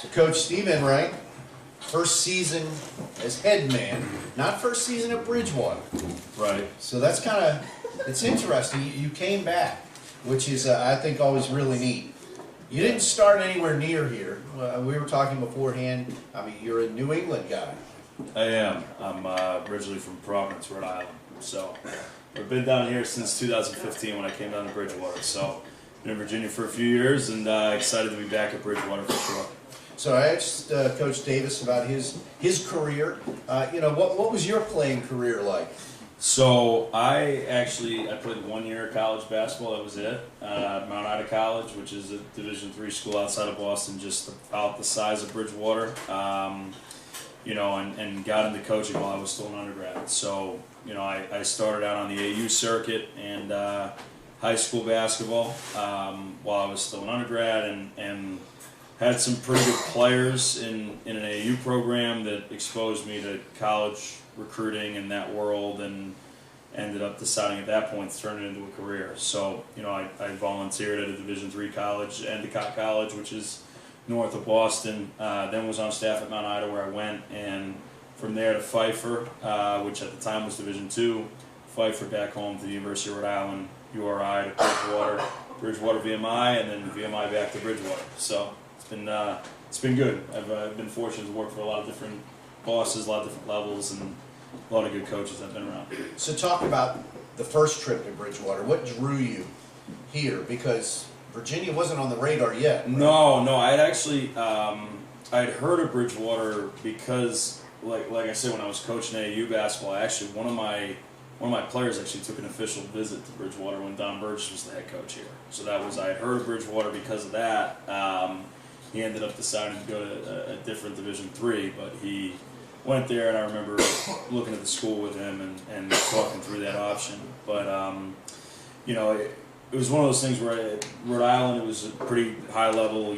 So Coach Steve Enright, first season as head man, not first season at Bridgewater. Right. So that's kind of, it's interesting. You came back, which is, I think, always really neat. You didn't start anywhere near here. We were talking beforehand. I mean, you're a New England guy. I am. I'm originally from Providence, Rhode Island. So I've been down here since 2015 when I came down to Bridgewater. So been in Virginia for a few years and excited to be back at Bridgewater for sure. So I asked Coach Davis about his career. What was your playing career like? So I played 1 year of college basketball. That was it. Mount Ida College, which is a Division III school outside of Boston, just about the size of Bridgewater. And got into coaching while I was still an undergrad. So I started out on the AU circuit and high school basketball while I was still an undergrad, and had some pretty good players in an AU program that exposed me to college recruiting in that world, and ended up deciding at that point to turn it into a career. So I volunteered at a Division III college, Endicott College, which is north of Boston, then was on staff at Mount Ida where I went, and from there to Pfeiffer, which at the time was Division II, Pfeiffer back home to the University of Rhode Island, URI to Bridgewater VMI, and then VMI back to Bridgewater. So it's been good. I've been fortunate to work for a lot of different bosses, a lot of different levels, and a lot of good coaches I've been around. So talk about the first trip to Bridgewater. What drew you here? Because Virginia wasn't on the radar yet. Right? No. I had actually I'd heard of Bridgewater because, like I said, when I was coaching AAU basketball, one of my players actually took an official visit to Bridgewater when Don Burgess was the head coach here. So I had heard of Bridgewater because of that. He ended up deciding to go to a different Division III, but he went there, and I remember looking at the school with him and talking through that option. But it was one of those things where Rhode Island, it was a pretty high level,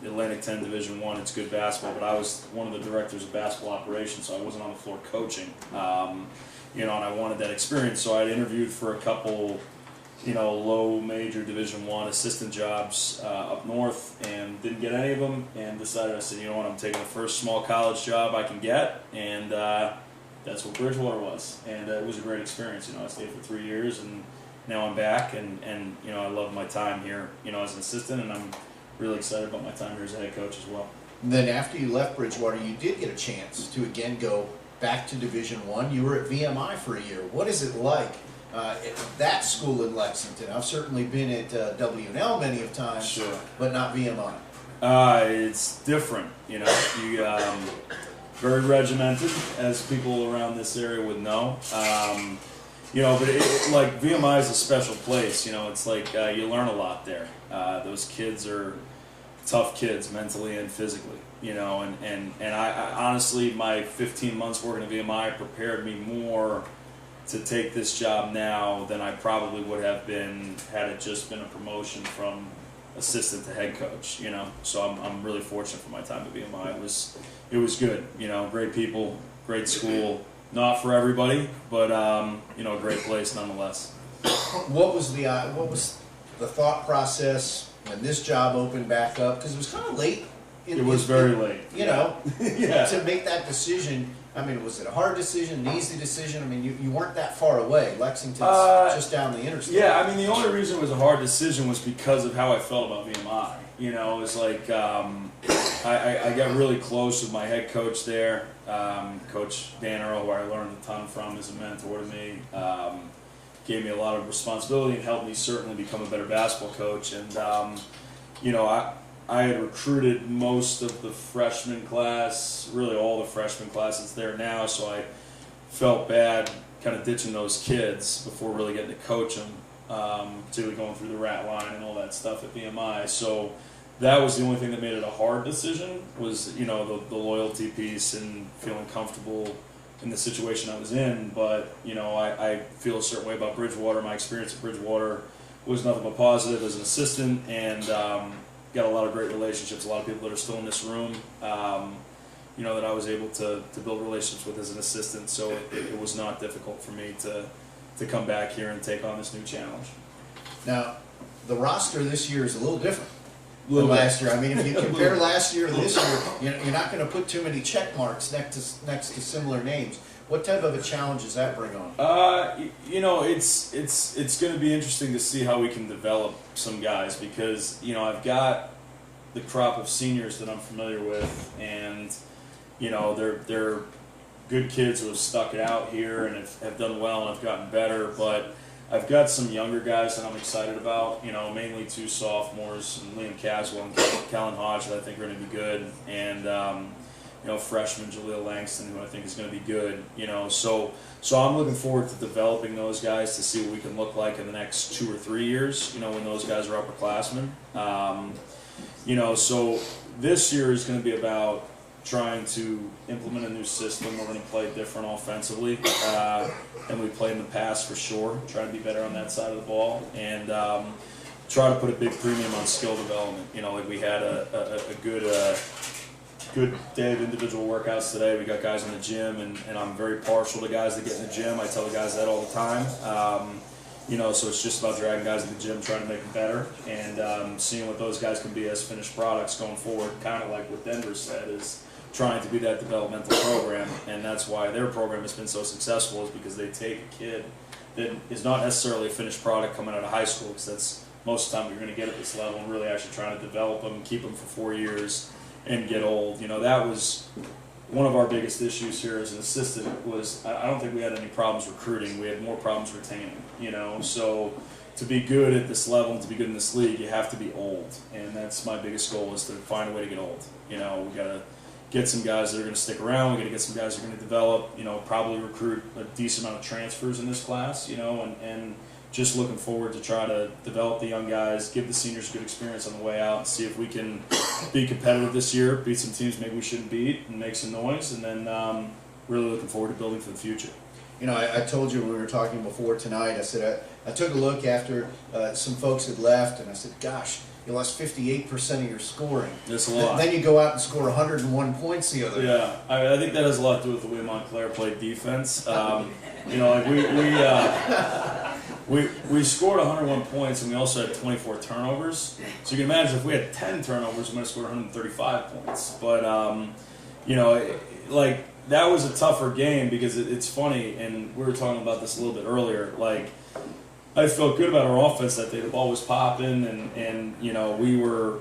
Atlantic 10 Division I, it's good basketball, but I was one of the directors of basketball operations, so I wasn't on the floor coaching, and I wanted that experience, so I interviewed for a couple, low major Division I assistant jobs up north, and didn't get any of them, and decided, I said, you know what, I'm taking the first small college job I can get, and that's what Bridgewater was, and it was a great experience. I stayed for 3 years, and now I'm back, and I love my time here, as an assistant, and I'm really excited about my time here as a head coach as well. And then after you left Bridgewater, you did get a chance to again go back to Division I. You were at VMI for a year. What is it like at that school in Lexington? I've certainly been at W&L many of times, Sure. But not VMI. It's different, you very regimented, as people around this area would know. But like VMI is a special place. It's like you learn a lot there. Those kids are tough kids, mentally and physically. And I honestly, my 15 months working at VMI prepared me more to take this job now than I probably would have been had it just been a promotion from assistant to head coach. So I'm really fortunate for my time at VMI. It was good. Great people, great school. Not for everybody, but a great place nonetheless. What was the thought process when this job opened back up? Because it was kind of late. It was very late. Yeah. To make that decision. I mean, was it a hard decision, an easy decision? I mean, you weren't that far away. Lexington's just down the interstate. Yeah, I mean, the only reason it was a hard decision was because of how I felt about VMI. It was like I got really close with my head coach there, Coach Dan Earl, who I learned a ton from as a mentor to me. Gave me a lot of responsibility and helped me certainly become a better basketball coach. And I had recruited most of the freshman class, really all the freshman classes there now, so I felt bad kind of ditching those kids before really getting to coach them, particularly going through the rat line and all that stuff at VMI. So that was the only thing that made it a hard decision, was the loyalty piece and feeling comfortable in the situation I was in. But I feel a certain way about Bridgewater. My experience at Bridgewater was nothing but positive as an assistant, and got a lot of great relationships, a lot of people that are still in this room, that I was able to build relationships with as an assistant, so it was not difficult for me to come back here and take on this new challenge. Now, the roster this year is a little different. than last year. I mean, if you compare last year to this year, you're not going to put too many check marks next to similar names. What type of a challenge does that bring on? You know, it's going to be interesting to see how we can develop some guys because you know I've got the crop of seniors that I'm familiar with, and you know they're good kids who have stuck it out here and have done well and have gotten better. But I've got some younger guys that I'm excited about. You know, mainly two sophomores, and Liam Caswell and Kellen Hodge, that I think are going to be good, and you know, freshman Jaleel Langston, who I think is going to be good. You know, so I'm looking forward to developing those guys to see what we can look like in the next 2 or 3 years. You know, when those guys are upperclassmen. You know, so this year is going to be about trying to implement a new system. We're going to play different offensively than we played in the past for sure. Try to be better on that side of the ball and try to put a big premium on skill development. You know, like we had a good day of individual workouts today. We got guys in the gym, and I'm very partial to guys that get in the gym. I tell the guys that all the time. You know, so it's just about dragging guys in the gym, trying to make them better, and seeing what those guys can be as finished products going forward. Kind of like what Denver said, is trying to be that developmental program, and that's why their program has been so successful, is because they take a kid that is not necessarily a finished product coming out of high school, because that's most of the time you're going to get at this level, and really actually trying to develop them, keep them for 4 years, and get old. You know, that was one of our biggest issues here as an assistant. Was I don't think we had any problems recruiting. We had more problems retaining. You know, so to be good at this level and to be good in this league, you have to be old, and that's my biggest goal, is to find a way to get old. You know, we got to get some guys that are going to stick around. We got to get some guys that are going to develop. You know, probably recruit a decent amount of transfers in this class. You know, and just looking forward to try to develop the young guys, give the seniors a good experience on the way out, and see if we can be competitive this year, beat some teams maybe we shouldn't beat, and make some noise, and then really looking forward to building for the future. You know, I told you when we were talking before tonight, I said I took a look after some folks had left, and I said, gosh, you lost 58% of your scoring. That's a lot. Then you go out and score 101 points the other night. Yeah, I think that has a lot to do with the way Montclair played defense. You know, like we scored 101 points, and we also had 24 turnovers. So you can imagine if we had 10 turnovers, we might have scored 135 points. But you know, like that was a tougher game because it's funny, and we were talking about this a little bit earlier. Like, I felt good about our offense that day. The ball was popping, and you know, we were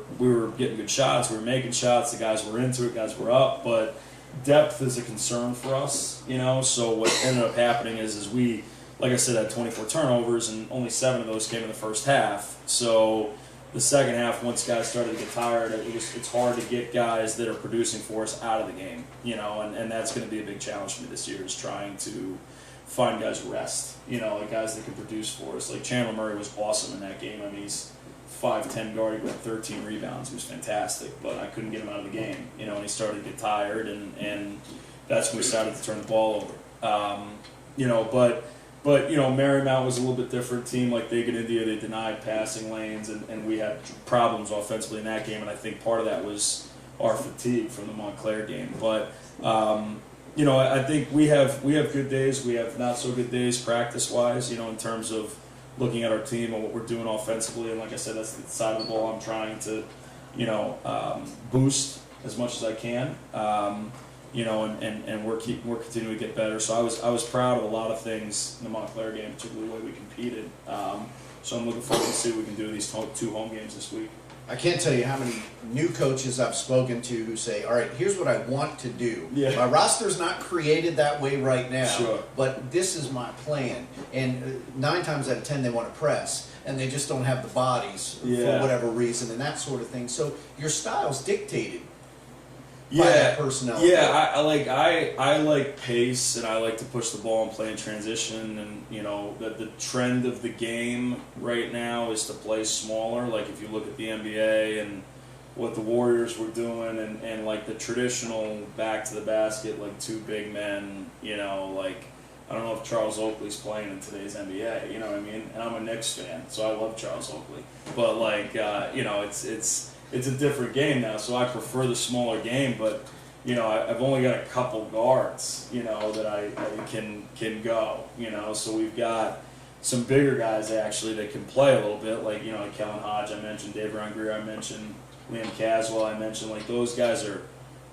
getting good shots. We were making shots. The guys were into it. Guys were up, but depth is a concern for us. You know, so what ended up happening is we, like I said, had 24 turnovers, and only 7 of those came in the first half. So the second half, once guys started to get tired, it's hard to get guys that are producing for us out of the game. You know, and that's going to be a big challenge for me this year, is trying to find guys rest, you know, like guys that can produce for us. Like Chandler Murray was awesome in that game. I mean, he's 5'10" guard, he got 13 rebounds. He was fantastic, but I couldn't get him out of the game, you know, and he started to get tired, and that's when we started to turn the ball over. You know, but you know, Marymount was a little bit different team. Like they get India, they denied passing lanes, and we had problems offensively in that game, and I think part of that was our fatigue from the Montclair game. But you know, I think we have good days. We have not so good days practice-wise, you know, in terms of looking at our team and what we're doing offensively. And like I said, that's the side of the ball I'm trying to, you know, boost as much as I can. You know, and we're continuing to get better. So I was proud of a lot of things in the Montclair game, particularly the way we competed. So I'm looking forward to see what we can do in these 2 home games this week. I can't tell you how many new coaches I've spoken to who say, all right, here's what I want to do. Yeah. My roster's not created that way right now, sure, but this is my plan. And 9 times out of 10, they want to press, and they just don't have the bodies for whatever reason and that sort of thing. So your style's dictated by that personnel. Yeah, I like pace, and I like to push the ball and play in transition. And you know, the trend of the game right now is to play smaller. Like if you look at the NBA and what the Warriors were doing, and like the traditional back to the basket, like 2 big men. You know, like I don't know if Charles Oakley's playing in today's NBA. You know what I mean? And I'm a Knicks fan, so I love Charles Oakley. But like you know, it's a different game now, so I prefer the smaller game. But you know, I've only got a couple guards, you know, that I can go. You know, so we've got some bigger guys actually that can play a little bit, like you know, like Kellen Hodge I mentioned, Dave Rangrier I mentioned, Liam Caswell I mentioned, like those guys are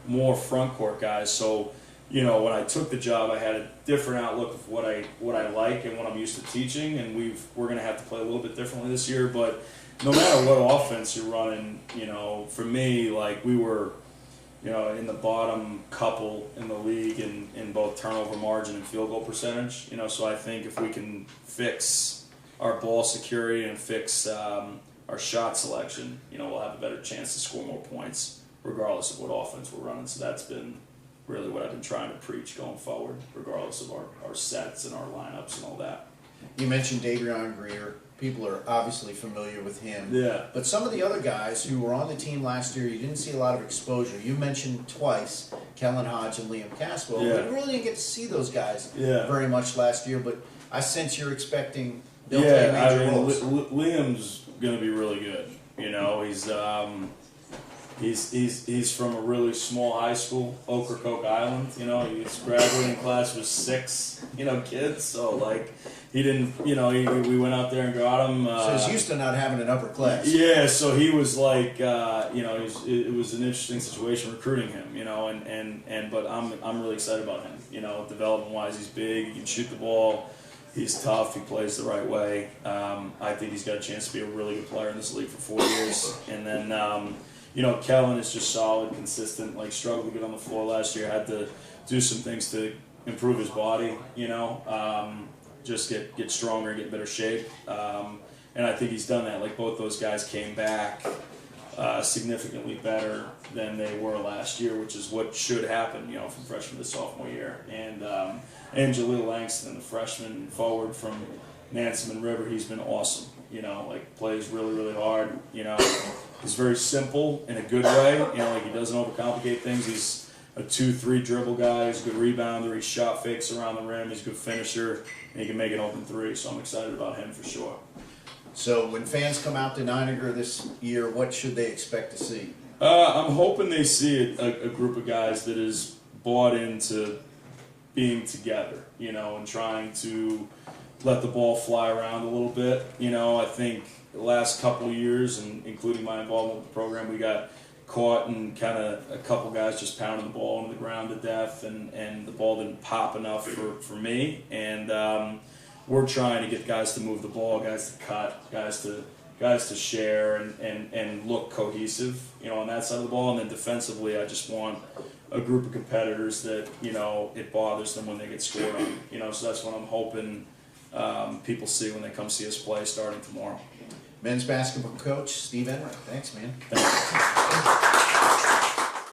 more front court guys. So, you know, when I took the job, I had a different outlook of what I like and what I'm used to teaching, and we're going to have to play a little bit differently this year. But no matter what offense you're running, you know, for me, like we were, you know, in the bottom couple in the league in both turnover margin and field goal percentage. You know, so I think if we can fix our ball security and fix our shot selection, you know, we'll have a better chance to score more points, regardless of what offense we're running. So that's been really what I've been trying to preach going forward, regardless of our sets and our lineups and all that. You mentioned Davion Greer. People are obviously familiar with him. Yeah. But some of the other guys who were on the team last year, you didn't see a lot of exposure. You mentioned twice Kellen Hodge and Liam Caswell. Yeah. We really didn't get to see those guys Yeah. very much last year, but I sense you're expecting they'll play major roles. Liam's going to be really good. You know, he's from a really small high school, Ocracoke Island. You know, his graduating class was 6, you know, kids. So like, he didn't, you know, we went out there and got him. So he's used to not having an upper class. Yeah, so he was like, you know, it was an interesting situation recruiting him. You know, but I'm really excited about him. You know, development wise, he's big. He can shoot the ball. He's tough. He plays the right way. I think he's got a chance to be a really good player in this league for 4 years. And then, you know, Kellen is just solid, consistent. Like struggled to get on the floor last year. Had to do some things to improve his body. You know, just get stronger, get in better shape. And I think he's done that. Like both those guys came back significantly better than they were last year, which is what should happen. You know, from freshman to sophomore year. And Jaleel Langston, the freshman forward from Nansemond River, he's been awesome. You know, like plays really, really hard. You know, he's very simple in a good way. You know, like he doesn't overcomplicate things. He's a 2-3 dribble guy. He's a good rebounder. He shot fakes around the rim. He's a good finisher, and he can make an open 3. So I'm excited about him for sure. So when fans come out to Niagara this year, what should they expect to see? I'm hoping they see a group of guys that is bought into being together, you know, and trying to let the ball fly around a little bit. You know, I think the last couple of years, and including my involvement with the program, we got caught and kind of a couple guys just pounding the ball into the ground to death, and the ball didn't pop enough for me. And we're trying to get guys to move the ball, guys to cut, guys to share and look cohesive, you know, on that side of the ball. And then defensively, I just want a group of competitors that, you know, it bothers them when they get scored on. You know, so that's what I'm hoping people see when they come see us play starting tomorrow. Men's basketball coach Steve Enright. Thanks, man. Thank you.